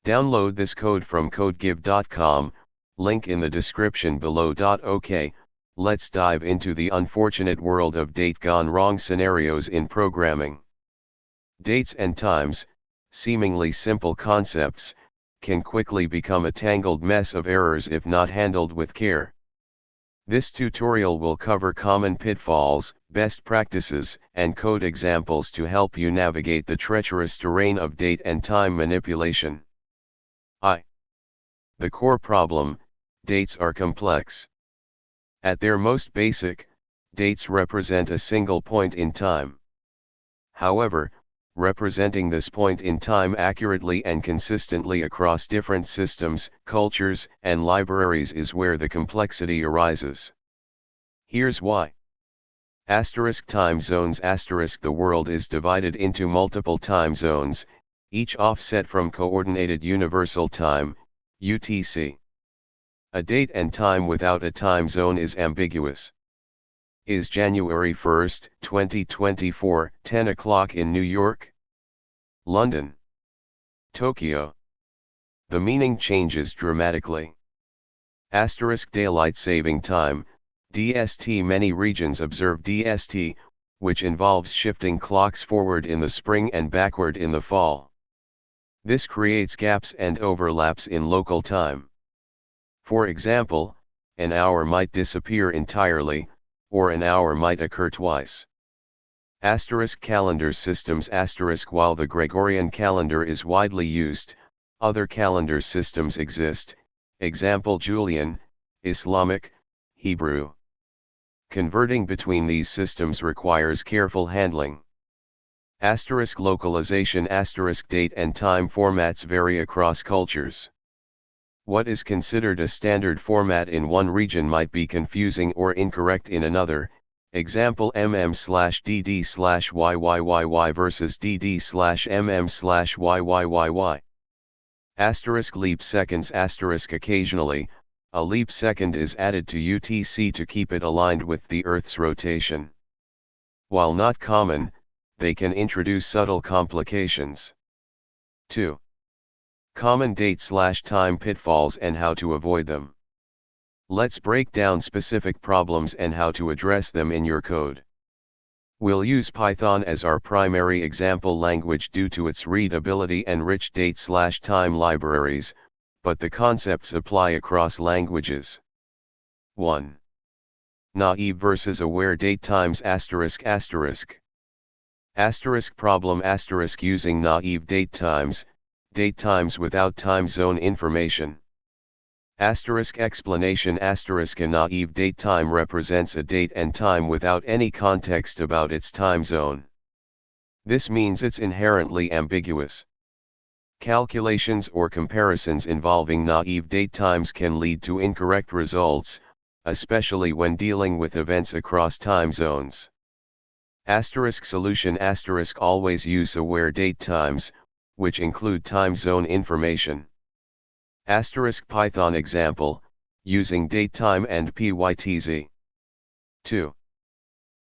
Download this code from codegive.com, link in the description below. OK, let's dive into the unfortunate world of date gone wrong scenarios in programming. Dates and times, seemingly simple concepts, can quickly become a tangled mess of errors if not handled with care. This tutorial will cover common pitfalls, best practices, and code examples to help you navigate the treacherous terrain of date and time manipulation. The core problem: dates are complex. At their most basic, dates represent a single point in time. However, representing this point in time accurately and consistently across different systems, cultures, and libraries is where the complexity arises. Here's why. Time zones. The world is divided into multiple time zones, each offset from Coordinated Universal Time, UTC. A date and time without a time zone is ambiguous. Is January 1, 2024, 10 o'clock in New York? London? Tokyo? The meaning changes dramatically. Daylight saving time, DST. Many regions observe DST, which involves shifting clocks forward in the spring and backward in the fall. This creates gaps and overlaps in local time. For example, an hour might disappear entirely, or an hour might occur twice. Calendar systems. While the Gregorian calendar is widely used, other calendar systems exist, example Julian, Islamic, Hebrew. Converting between these systems requires careful handling. Localization. Date and time formats vary across cultures. What is considered a standard format in one region might be confusing or incorrect in another, example mm/dd/yyyy versus dd/mm/yyyy. Leap seconds. Occasionally, a leap second is added to UTC to keep it aligned with the Earth's rotation. While not common, they can introduce subtle complications. 2. Common date/time pitfalls and how to avoid them. Let's break down specific problems and how to address them in your code. We'll use Python as our primary example language due to its readability and rich date/time libraries, but the concepts apply across languages. 1. Naive versus aware date times. Problem. Using naive date times without time zone information. Explanation. A naive date time represents a date and time without any context about its time zone. This means it's inherently ambiguous. Calculations or comparisons involving naive date times can lead to incorrect results, especially when dealing with events across time zones. Solution. Always use aware date times, which include time zone information. Python example, using datetime and pytz. 2.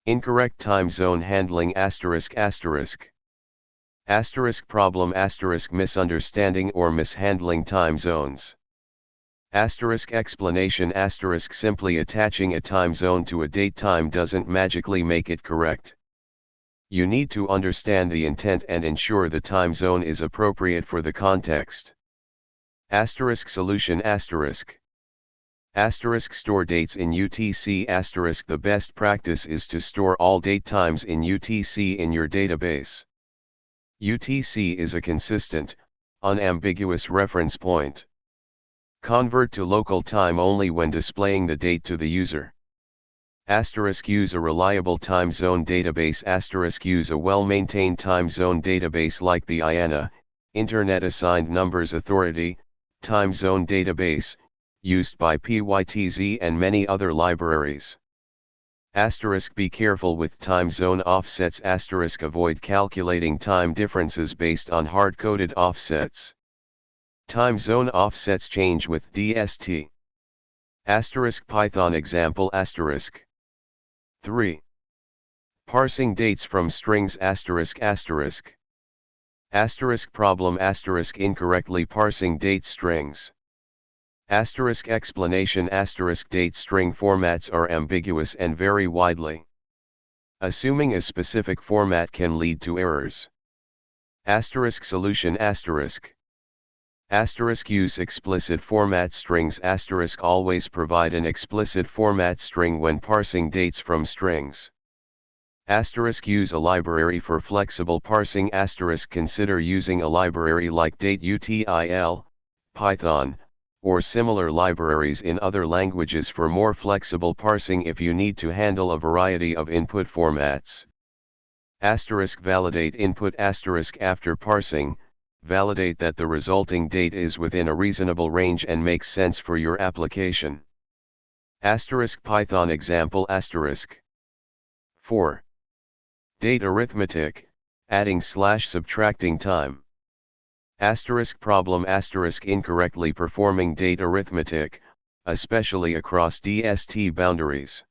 Incorrect time zone handling. Problem. Misunderstanding or mishandling time zones. Explanation. Simply attaching a time zone to a date time doesn't magically make it correct. You need to understand the intent and ensure the time zone is appropriate for the context. Solution. Store dates in UTC. The best practice is to store all date times in UTC in your database. UTC is a consistent, unambiguous reference point. Convert to local time only when displaying the date to the user. Use a reliable time zone database. Use a well-maintained time zone database like the IANA, Internet Assigned Numbers Authority, time zone database, used by PYTZ and many other libraries. Be careful with time zone offsets. Avoid calculating time differences based on hard-coded offsets. Time zone offsets change with DST. Python example. 3. Parsing dates from strings. Asterisk problem asterisk incorrectly parsing date strings. Asterisk explanation asterisk date string formats are ambiguous and vary widely. Assuming a specific format can lead to errors. Asterisk solution asterisk. Asterisk use explicit format strings asterisk always provide an explicit format string when parsing dates from strings. Asterisk use a library for flexible parsing asterisk consider using a library like dateutil, Python, or similar libraries in other languages for more flexible parsing if you need to handle a variety of input formats. Asterisk validate input asterisk after parsing, validate that the resulting date is within a reasonable range and makes sense for your application. Asterisk Python example asterisk. 4. Date arithmetic, adding/subtracting time. Asterisk problem asterisk incorrectly performing date arithmetic, especially across DST boundaries.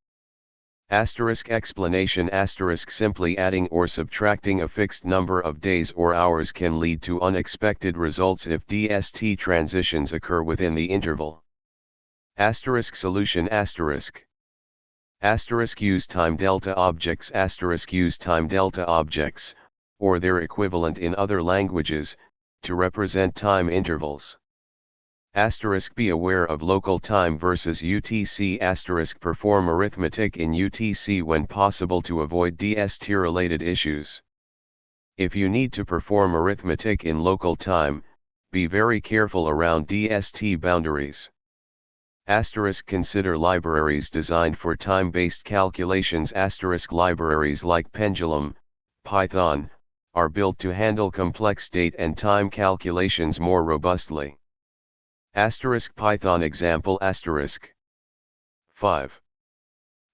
Asterisk explanation asterisk simply adding or subtracting a fixed number of days or hours can lead to unexpected results if DST transitions occur within the interval. Asterisk solution asterisk. Asterisk use time delta objects asterisk use time delta objects, or their equivalent in other languages, to represent time intervals. Asterisk be aware of local time versus UTC asterisk perform arithmetic in UTC when possible to avoid DST related issues. If you need to perform arithmetic in local time, be very careful around DST boundaries. Asterisk consider libraries designed for time-based calculations asterisk libraries like Pendulum, Python, are built to handle complex date and time calculations more robustly. Asterisk Python example asterisk. 5.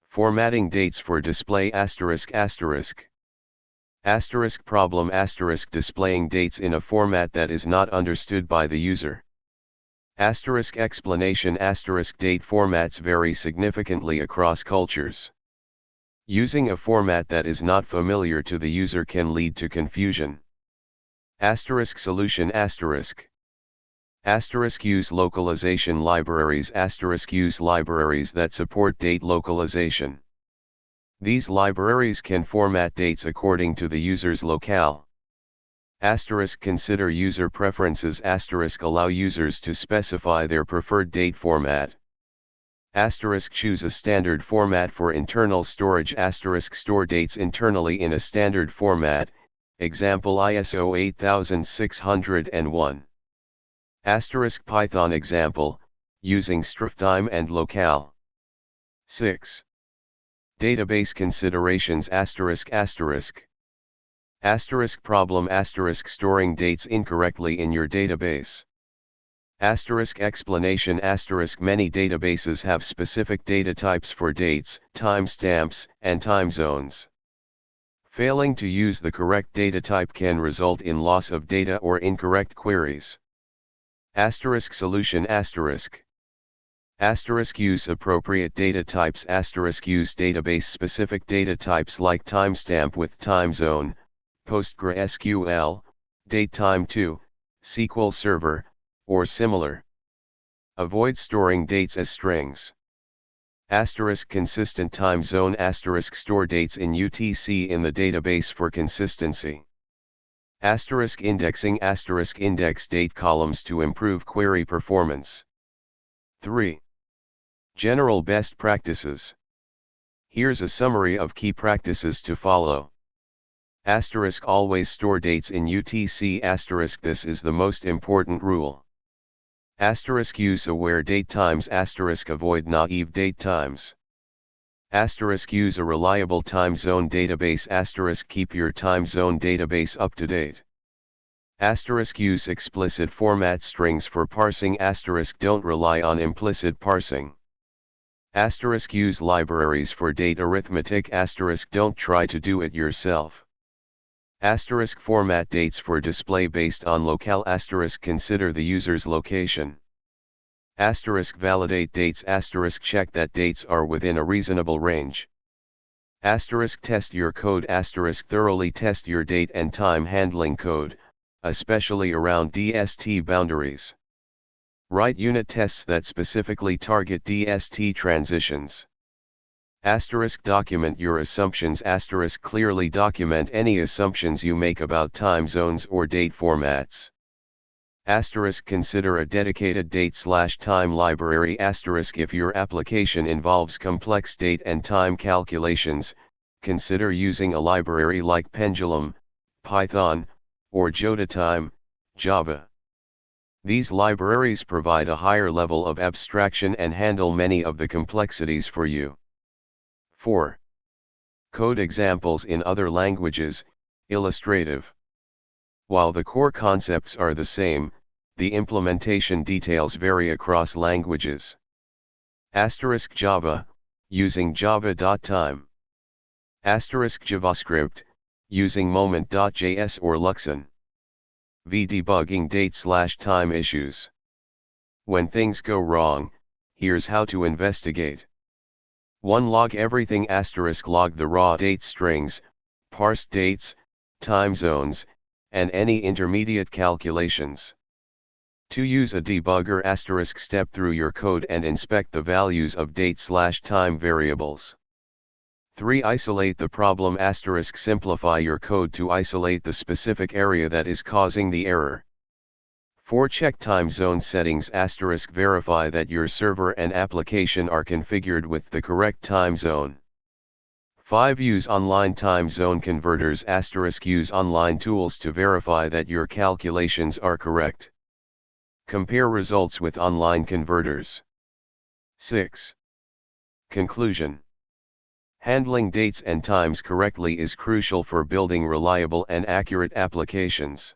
Formatting dates for display asterisk asterisk. Asterisk problem asterisk displaying dates in a format that is not understood by the user. Asterisk explanation asterisk date formats vary significantly across cultures. Using a format that is not familiar to the user can lead to confusion. Asterisk solution asterisk. Asterisk use localization libraries asterisk use libraries that support date localization. These libraries can format dates according to the user's locale. Asterisk consider user preferences asterisk allow users to specify their preferred date format. Asterisk choose a standard format for internal storage asterisk store dates internally in a standard format, example ISO 8601. Asterisk Python example, using strftime and locale. 6. Database considerations asterisk asterisk. Asterisk problem asterisk storing dates incorrectly in your database. Asterisk explanation asterisk many databases have specific data types for dates, timestamps, and time zones. Failing to use the correct data type can result in loss of data or incorrect queries. Asterisk solution asterisk. Asterisk use appropriate data types asterisk use database specific data types like timestamp with time zone, PostgreSQL, datetime2, SQL Server, or similar. Avoid storing dates as strings. Asterisk consistent time zone asterisk store dates in UTC in the database for consistency. Asterisk indexing asterisk index date columns to improve query performance. 3. General best practices. Here's a summary of key practices to follow. Asterisk always store dates in UTC asterisk this is the most important rule. Asterisk use aware date times asterisk avoid naive date times. Asterisk use a reliable time zone database asterisk keep your time zone database up to date. Asterisk use explicit format strings for parsing asterisk don't rely on implicit parsing. Asterisk use libraries for date arithmetic asterisk don't try to do it yourself. Asterisk format dates for display based on locale asterisk consider the user's location. Asterisk validate dates asterisk check that dates are within a reasonable range. Asterisk test your code asterisk thoroughly test your date and time handling code, especially around DST boundaries. Write unit tests that specifically target DST transitions. Document your assumptions. Clearly document any assumptions you make about time zones or date formats. Consider a dedicated date/time library. If your application involves complex date and time calculations, consider using a library like Pendulum, Python, or JodaTime, Java. These libraries provide a higher level of abstraction and handle many of the complexities for you. 4. Code examples in other languages, illustrative. While the core concepts are the same, the implementation details vary across languages. Java, using java.time. JavaScript, using moment.js or Luxon. Debugging date/time issues. When things go wrong, here's how to investigate. 1. Log everything. Log the raw date strings, parsed dates, time zones, and any intermediate calculations. 2. Use a debugger. Step through your code and inspect the values of date/time variables. 3. Isolate the problem. Simplify your code to isolate the specific area that is causing the error. 4. Check time zone settings. Verify that your server and application are configured with the correct time zone. 5. Use online time zone converters. Use online tools to verify that your calculations are correct. Compare results with online converters. 6. Conclusion. Handling dates and times correctly is crucial for building reliable and accurate applications.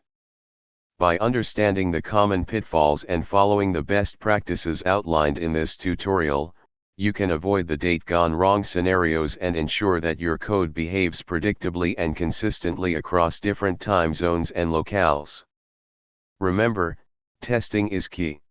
By understanding the common pitfalls and following the best practices outlined in this tutorial, you can avoid the date gone wrong scenarios and ensure that your code behaves predictably and consistently across different time zones and locales. Remember, testing is key.